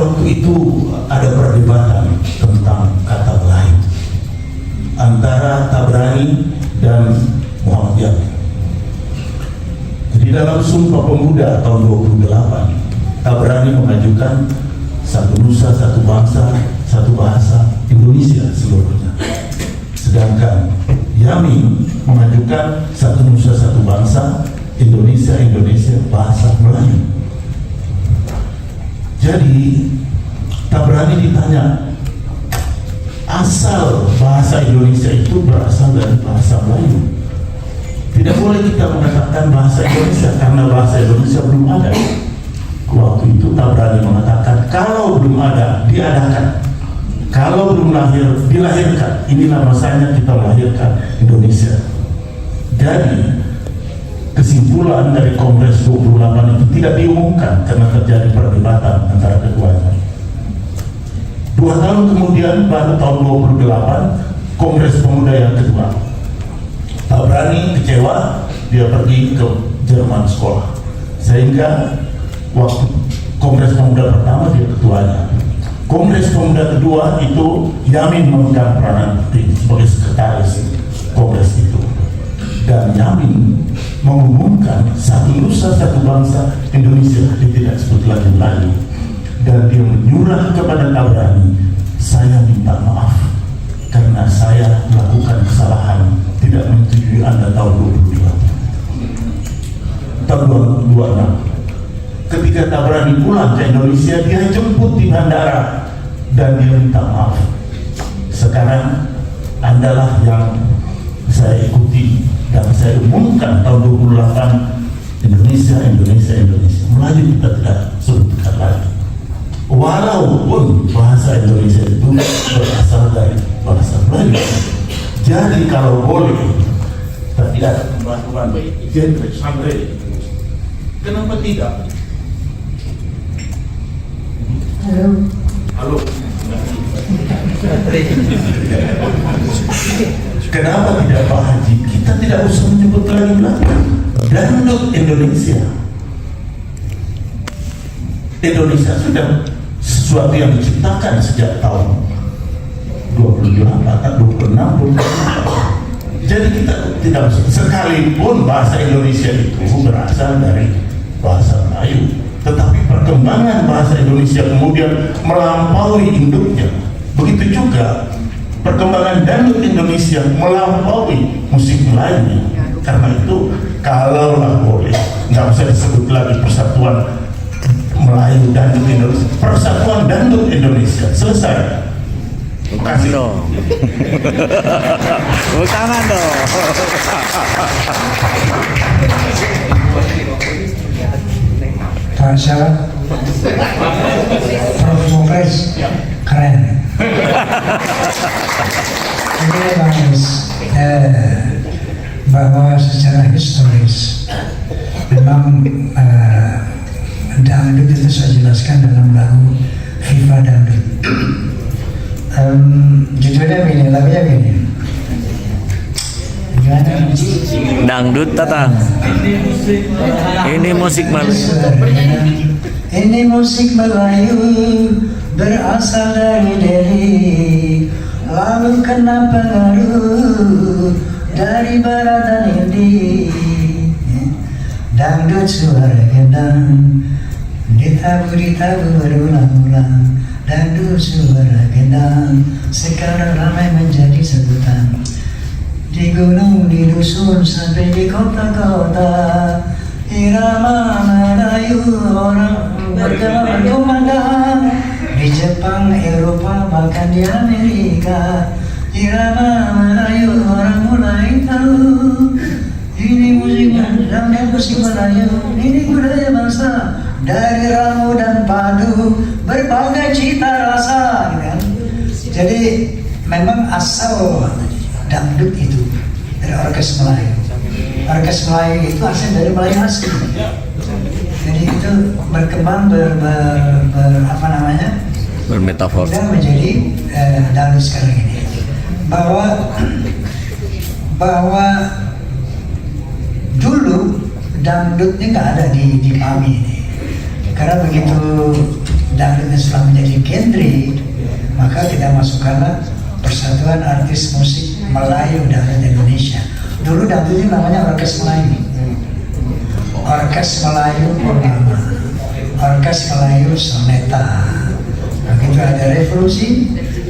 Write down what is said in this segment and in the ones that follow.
waktu itu ada perdebatan tentang kata Melayu antara Tabrani dan Muhammad Yamin. Di dalam Sumpah Pemuda tahun 28, Tabrani mengajukan satu nusa, satu bangsa, satu bahasa, Indonesia seluruhnya. Sedangkan Yamin mengajukan satu nusa, satu bangsa, Indonesia, bahasa Melayu. Jadi Tabrani ditanya, asal bahasa Indonesia itu berasal dari bahasa Melayu. Tidak boleh kita mengatakan bahasa Indonesia karena bahasa Indonesia belum ada. Waktu itu Tabrani mengatakan, kalau belum ada, diadakan. Kalau belum lahir, dilahirkan. Inilah masanya kita melahirkan Indonesia. Jadi kesimpulan dari Kongres 28 itu tidak diumumkan karena terjadi perdebatan antara keduanya. 2 tahun kemudian, pada tahun 28, Kongres Pemuda yang kedua, Tabrani kecewa, dia pergi ke Jerman sekolah. Sehingga waktu Kongres Pemuda pertama dia ketuanya. Kongres Pemuda kedua itu Yamin memegang peranan penting sebagai sekretaris Kongres itu. Dan Yamin mengumumkan satu nusa, satu bangsa, Indonesia, dia tidak sebut lagi Melayu. Dan dia menyurah kepada Tabrani, saya minta maaf karena saya melakukan kesalahan tidak menyetujui Anda tahun 2002. Tahun 2026. Ketika Tabrani pulang ke Indonesia, dia jemput di bandara dan dia minta maaf. Sekarang Andalah yang saya ikuti dan saya umumkan tahun 28, Indonesia. Melayu kita tidak sebutkan lagi. Walaupun bahasa Indonesia itu berasal dari bahasa Melayu. Jadi kalau boleh, kita tidak ada pembantuan genre sampai. Kenapa tidak? Halo. Kenapa tidak Pak Haji? Kita tidak usah menyebut lagi Melayu. Dangdut Indonesia. Indonesia sudah sesuatu yang diciptakan sejak tahun 28 atau 26. Jadi kita tidak, sekalipun bahasa Indonesia itu berasal dari bahasa Melayu, tetapi perkembangan bahasa Indonesia kemudian melampaui induknya. Begitu juga perkembangan dangdut Indonesia melampaui musik Melayu. Karena itu kalaulah boleh, nggak usah disebut lagi Persatuan Melayu Dangdut Indonesia, Persatuan Dangdut Indonesia, selesai. Terima kasih. Tepuk tangan dong. Pak Syarah, Prof. Kongres, keren. Ini bagus, bahwa secara historis memang dangdut itu saya jelaskan dalam lagu Viva Dangdut. Judulnya begini, lagunya begini. Dangdut Tatang. Ini musik Melayu. Ini musik Melayu berasal dari Delhi, lalu kena pengaruh dari barat dan Indi. Dangdut suara gendang ditabu berulang-ulang. Dangdut suara gendang sekarang ramai menjadi sebutan. Di gunung, di dusun, sampai di kota-kota, irama Melayu orang bergema berkumandang. Di Jepang, Eropa, bahkan di Amerika, irama Melayu orang mulai tahu. Ini musik dan musik Melayu, ini budaya bangsa. Dari ramu dan padu, berbagai cita rasa, kan? Jadi memang asal dangdut itu dari orkes Melayu. Orkes Melayu itu asal dari Melayu asli. Jadi itu berkembang bermetafor dan menjadi dangdut sekarang ini. Bahwa dulu dangdutnya nggak ada di PAMI ini. Karena begitu dangdut setelah menjadi genre, maka kita masukkanlah Persatuan Artis Musik Melayu Dangdut Indonesia. Dulu dangdut ini namanya Orkes Melayu, Orkes Melayu Purnama, Orkes Melayu Soneta. Begitu ada revolusi,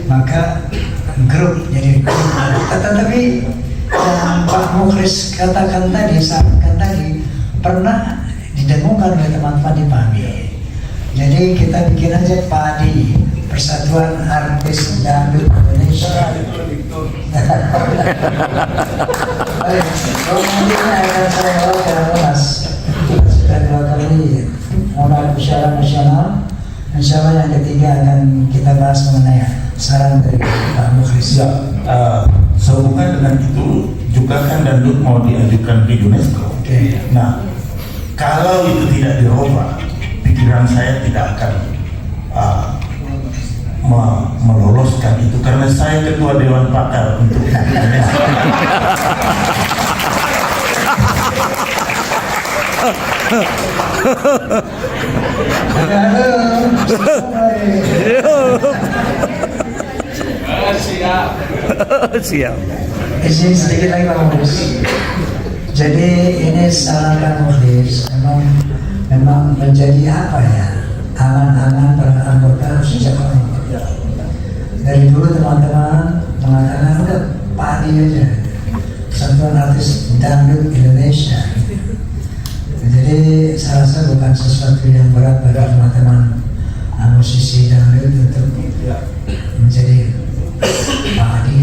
maka grup jadi grup. Tetapi yang Pak Mukhlis katakan tadi, sampaikan tadi, pernah didengungkan oleh teman-teman di PAMI. Jadi kita bikin aja PADI, Persatuan Artis Dangdut Indonesia. Kemudian akan saya bawa ke Mas. Sudah 2 kali mulai musyawarah nasional. Insya Allah yang ketiga akan kita bahas mengenai saran dari Pak Mukhlis. Ya, sehubungan dengan itu juga kan dangdut mau diajukan ke UNESCO. Oke. Nah, kalau itu tidak dirubah, pikiran saya tidak akan meloloskan itu karena saya ketua Dewan Pakar untuk UNESCO. Siap. Izin sedikit lagi Pak Mukhlis. Jadi ini sarankan Mukhlis, memang menjadi apa ya, angan-angan para anggota sejak awal. Dari dulu teman-teman mengatakan udah PADI aja, Persatuan Artis Dangdut Indonesia. Jadi saya rasa bukan sesuatu yang berat bagi teman-teman musisi dangdut untuk menjadi PADI.